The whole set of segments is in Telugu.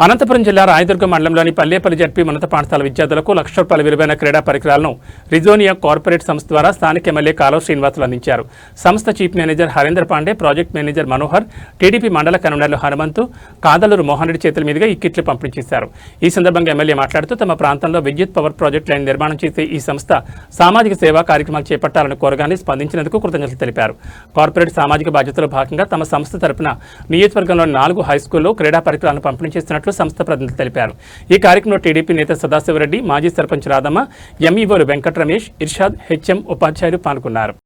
అనంతపురం జిల్లా రాయదుర్గం మండలంలోని పల్లేపల్లి జడ్పీ ఉన్నత పాఠశాల విద్యార్థులకు ₹1,00,000 విలువైన క్రీడా పరికరాలను రిజోనియా కార్పొరేట్ సంస్థ ద్వారా స్థానిక ఎమ్మెల్యే కాలువ శ్రీనివాసులు అందించారు. సంస్థ chief manager Harendra Pandey, project manager Manohar, TDP మండల కన్వీనర్లు హనుమంతు, కాదలూరు మోహన్ రెడ్డి చేతుల మీదుగా ఈ కిట్లు పంపిణీ చేశారు. ఈ సందర్భంగా ఎమ్మెల్యే మాట్లాడుతూ తమ ప్రాంతంలో విద్యుత్ పవర్ ప్రాజెక్ట్ లైన్ నిర్మాణం చేసే ఈ సంస్థ సామాజిక సేవా కార్యక్రమాలు చేపట్టాలని కోరగానే స్పందించినందుకు కృతజ్ఞతలు తెలిపారు. కార్పొరేట్ సామాజిక బాధ్యతలో భాగంగా తమ సంస్థ తరపున నియోజకవర్గంలోని 4 హైస్కూల్లో క్రీడా పరికరాలను పంపిణీ చేస్తున్నట్లు సంస్థ ప్రతినిధులు తెలిపారు. ఈ కార్యక్రమంలో టీడీపీ నేత సదాశివరెడ్డి, మాజీ సర్పంచ్ రాధమ్మ, ఎంఈఓలు వెంకట రమేష్, ఇర్షాద్, హెచ్ఎం ఉపాధ్యాయులు పాల్గొన్నారు.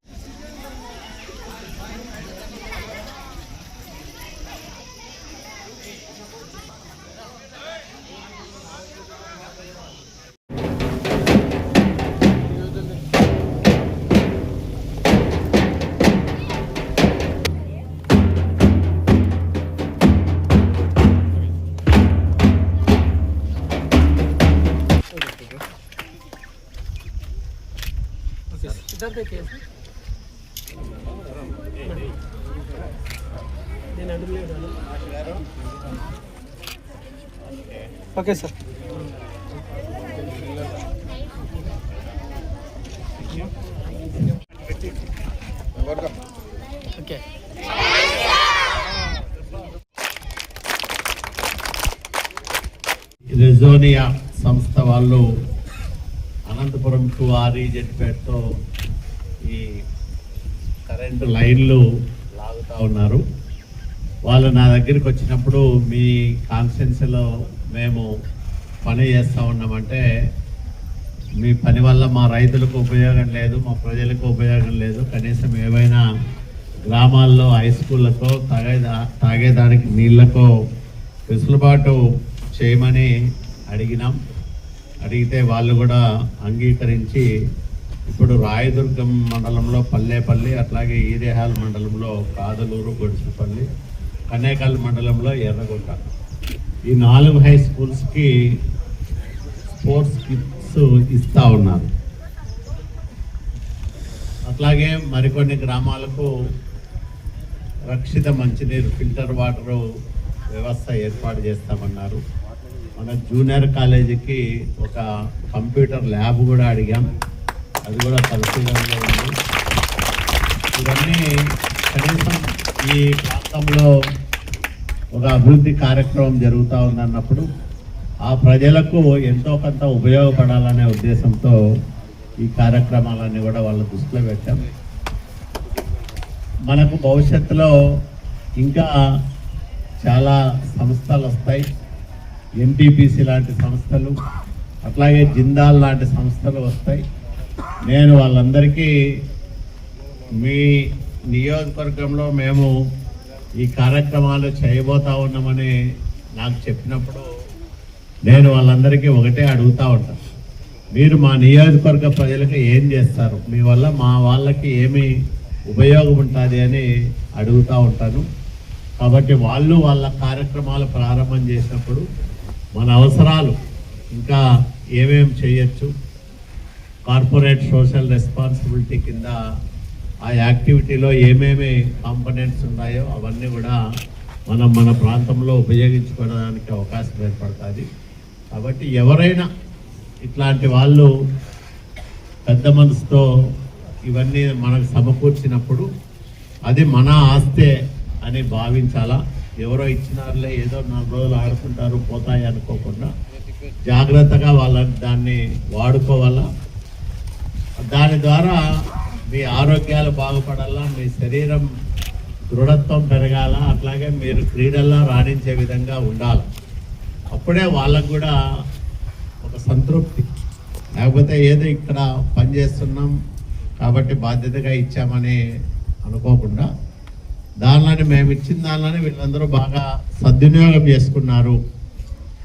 Okay sir. ఓకే. రిజోనియా సంస్థ వాళ్ళు అనంతపురం టు ఆర్ఈజెడ్పేటతో ఈ కరెంటు లైన్లు లాగుతూ ఉన్నారు. వాళ్ళు నా దగ్గరికి వచ్చినప్పుడు మీ కాన్స్టిట్యున్సీలో మేము పని చేస్తూ ఉన్నామంటే మీ పని వల్ల మా రైతులకు ఉపయోగం లేదు, మా ప్రజలకు ఉపయోగం లేదు, కనీసం ఏవైనా గ్రామాల్లో హై స్కూళ్ళకో తాగేదానికి నీళ్ళకో వెసులుబాటు చేయమని అడిగితే వాళ్ళు కూడా అంగీకరించి ఇప్పుడు రాయదుర్గం మండలంలో పల్లేపల్లి, అట్లాగే ఈరేహాల్ మండలంలో కాదలూరు, గొడుసుపల్లి, కనేకల్ మండలంలో ఎర్రగుంట ఈ 4 హై స్కూల్స్కి స్పోర్ట్స్ కిట్స్ ఇస్తూ ఉన్నారు. అట్లాగే మరికొన్ని గ్రామాలకు రక్షిత మంచినీరు ఫిల్టర్ వాటరు వ్యవస్థ ఏర్పాటు చేస్తామన్నారు. మన జూనియర్ కాలేజీకి ఒక కంప్యూటర్ ల్యాబ్ కూడా అడిగాం, అది కూడా పరిశీలనలో ఉంది. ఇవన్నీ కనీసం ఈ ప్రాంతంలో ఒక అభివృద్ధి కార్యక్రమం జరుగుతూ ఉందన్నప్పుడు ఆ ప్రజలకు ఎంతో కొంత ఉపయోగపడాలనే ఉద్దేశంతో ఈ కార్యక్రమాలన్నీ కూడా వాళ్ళ దృష్టిలో పెట్టాం. మనకు భవిష్యత్తులో ఇంకా చాలా సంస్థలు వస్తాయి, ఎన్టీపీసీ లాంటి సంస్థలు, అట్లాగే జిందాల్ లాంటి సంస్థలు వస్తాయి. నేను వాళ్ళందరికీ మీ నియోజకవర్గంలో మేము ఈ కార్యక్రమాలు చేయబోతా ఉన్నామని నాకు చెప్పినప్పుడు నేను వాళ్ళందరికీ ఒకటే అడుగుతూ ఉంటాను, మీరు మా నియోజకవర్గ ప్రజలకు ఏం చేస్తారు, మీ వల్ల మా వాళ్ళకి ఏమి ఉపయోగం ఉంటుంది అని అడుగుతూ ఉంటాను. కాబట్టి వాళ్ళు వాళ్ళ కార్యక్రమాలు ప్రారంభం చేసినప్పుడు మన అవసరాలు ఇంకా ఏమేమి చేయొచ్చు, కార్పొరేట్ సోషల్ రెస్పాన్సిబిలిటీ కింద ఆ యాక్టివిటీలో ఏమేమి కాంపనెంట్స్ ఉన్నాయో అవన్నీ కూడా మనం మన ప్రాంతంలో ఉపయోగించుకోవడానికి అవకాశం ఏర్పడుతుంది. కాబట్టి ఎవరైనా ఇట్లాంటి వాళ్ళు పెద్ద మనసుతో ఇవన్నీ మనకు సమకూర్చినప్పుడు అది మన ఆస్తే అని భావించాలా. ఎవరో ఇచ్చినారులే, ఏదో 4 రోజులు ఆడుకుంటారు పోతాయి అనుకోకుండా జాగ్రత్తగా దాన్ని వాడుకోవాలా. దాని ద్వారా మీ ఆరోగ్యాలు బాగుపడాలా, మీ శరీరం దృఢత్వం పెరగాల, అట్లాగే మీరు క్రీడల్లో రాణించే విధంగా ఉండాలి. అప్పుడే వాళ్ళకు కూడా ఒక సంతృప్తి, లేకపోతే ఏదో ఇక్కడ పనిచేస్తున్నాం కాబట్టి బాధ్యతగా ఇచ్చామని అనుకోకుండా దానిలోని మేము ఇచ్చిన దానిలోనే వీళ్ళందరూ బాగా సద్వినియోగం చేసుకున్నారు,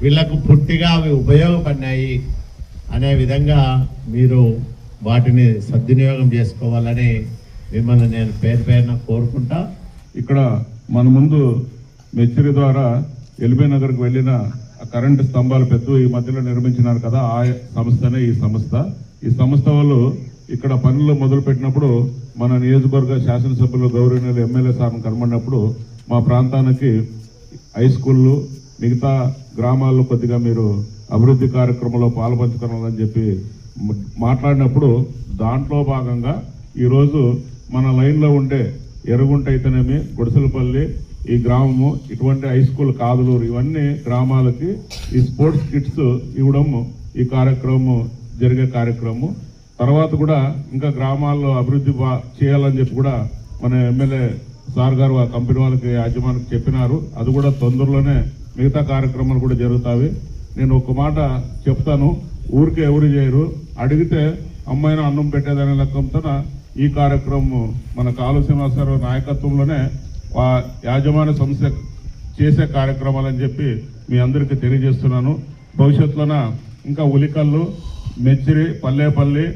వీళ్ళకు పూర్తిగా అవి ఉపయోగపడినాయి అనే విధంగా మీరు వాటిని సద్వినియోగం చేసుకోవాలని మిమ్మల్ని నేను పేరున కోరుకుంటా. ఇక్కడ మన ముందు మెచ్చరి ద్వారా ఎల్బీ నగర్కు వెళ్ళిన కరెంటు స్తంభాలు ఈ మధ్యలో నిర్మించినారు కదా, ఆ సంస్థనే ఈ సంస్థ. ఈ సంస్థ వాళ్ళు ఇక్కడ పనులు మొదలు పెట్టినప్పుడు మన నియోజకవర్గ శాసనసభ్యులు గౌరవనీయులు ఎమ్మెల్యే సార్ను కనుగొన్నప్పుడు మా ప్రాంతానికి హై స్కూళ్ళు మిగతా గ్రామాల్లో కొద్దిగా మీరు అభివృద్ధి కార్యక్రమంలో పాల్పంచుకోవాలని చెప్పి మాట్లాడినప్పుడు దాంట్లో భాగంగా ఈరోజు మన లైన్లో ఉండే ఎరుగుంట అయితేనేమి, గుడిసెలపల్లి, ఈ గ్రామము, ఇటువంటి హై స్కూల్ కాదులూరు, ఇవన్నీ గ్రామాలకి ఈ స్పోర్ట్స్ కిట్స్ ఇవ్వడం ఈ కార్యక్రమం జరిగే కార్యక్రమం. తర్వాత కూడా ఇంకా గ్రామాల్లో అభివృద్ధి చేయాలని చెప్పి కూడా మన ఎమ్మెల్యే సార్ గారు ఆ కంపెనీ వాళ్ళకి యాజమానికి చెప్పినారు. అది కూడా తొందరలోనే మిగతా కార్యక్రమాలు కూడా జరుగుతాయి. నేను ఒక మాట చెప్తాను, ఊరికే ఎవరు చేయరు, అడిగితే అమ్మాయిన అన్నం పెట్టేదనే లెక్కంతో ఈ కార్యక్రమం మన కాలువ శ్రీనివాసరావు నాయకత్వంలోనే యాజమాన్య సంస్థ చేసే కార్యక్రమాలని చెప్పి మీ అందరికీ తెలియజేస్తున్నాను. భవిష్యత్తులోన ఇంకా ఉలికల్లు, మెచ్చిరి, పల్లేపల్లి,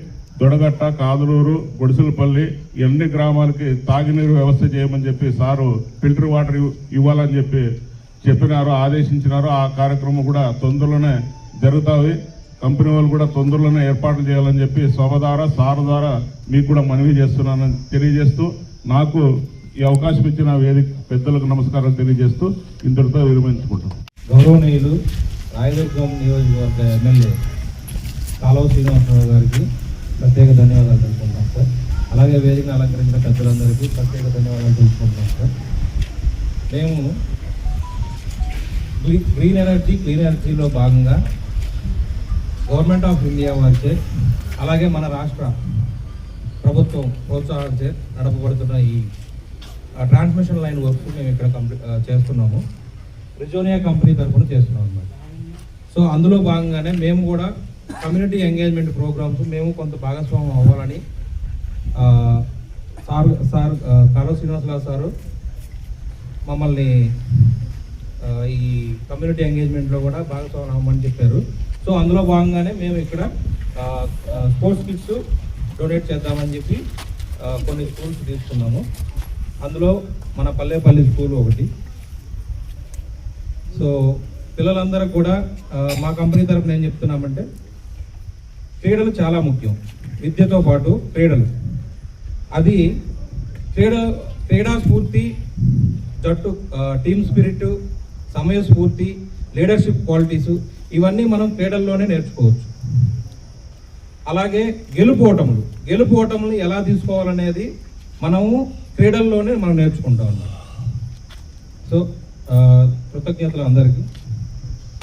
దొడగట్ట, కాదులూరు, గుడిసెలపల్లి ఇవన్నీ గ్రామాలకి తాగునీరు వ్యవస్థ చేయమని చెప్పి సారు ఫిల్టర్ వాటర్ ఇవ్వాలని చెప్పి చెప్పినారు, ఆదేశించినారు. ఆ కార్యక్రమం కూడా తొందరలోనే జరుగుతాయి. కంపెనీ వాళ్ళు కూడా తొందరలోనే ఏర్పాట్లు చేయాలని చెప్పి సభ ద్వారా, సార్ ద్వారా మీకు కూడా మనవి చేస్తున్నానని తెలియజేస్తూ, నాకు ఈ అవకాశం ఇచ్చిన వేదిక పెద్దలకు నమస్కారాలు తెలియజేస్తూ ఇంతటితో విరమించుకుంటాం. గౌరవనీయులు రాయదుర్గం నియోజకవర్గ ఎమ్మెల్యే కాలువ శ్రీనివాసరావు గారికి ప్రత్యేక ధన్యవాదాలు తెలుపుకుంటున్నాం సార్. అలాగే వేదికను అలంకరించిన పెద్దలందరికీ ప్రత్యేక ధన్యవాదాలు తెలుపుకుంటున్నాం సార్. మేము గ్రీన్ ఎనర్జీలో భాగంగా గవర్నమెంట్ ఆఫ్ ఇండియా వారిచే, అలాగే మన రాష్ట్ర ప్రభుత్వం ప్రోత్సాహంచే నడపబడుతున్న ఈ ట్రాన్స్మిషన్ లైన్ వర్క్ మేము ఇక్కడ చేస్తున్నాము. రిజోనియా కంపెనీ తరఫున చేస్తున్నాం అన్నమాట. సో అందులో భాగంగానే మేము కూడా కమ్యూనిటీ ఎంగేజ్మెంట్ ప్రోగ్రామ్స్ మేము కొంత భాగస్వామ్యం అవ్వాలని కాలువ శ్రీనివాసరావు సారు మమ్మల్ని ఈ కమ్యూనిటీ ఎంగేజ్మెంట్లో కూడా భాగస్వామ్యం అవ్వమని చెప్పారు. సో అందులో భాగంగానే మేము ఇక్కడ స్పోర్ట్స్ కిట్స్ డొనేట్ చేద్దామని చెప్పి కొన్ని స్కూల్స్ తీసుకున్నాము. అందులో మన పల్లేపల్లి స్కూల్ ఒకటి. సో పిల్లలందరూ కూడా మా కంపెనీ తరఫున ఏం చెప్తున్నామంటే, క్రీడలు చాలా ముఖ్యం. విద్యతో పాటు క్రీడలు, అది క్రీడా స్ఫూర్తి, జట్టు టీమ్ స్పిరిట్, సమయస్ఫూర్తి, లీడర్షిప్ క్వాలిటీస్ ఇవన్నీ మనం క్రీడల్లోనే నేర్చుకోవచ్చు. అలాగే గెలుపోటములు ఎలా తీసుకోవాలనేది మనము క్రీడల్లోనే మనం నేర్చుకుంటాం అన్నమాట. సో కృతజ్ఞతలు అందరికీ.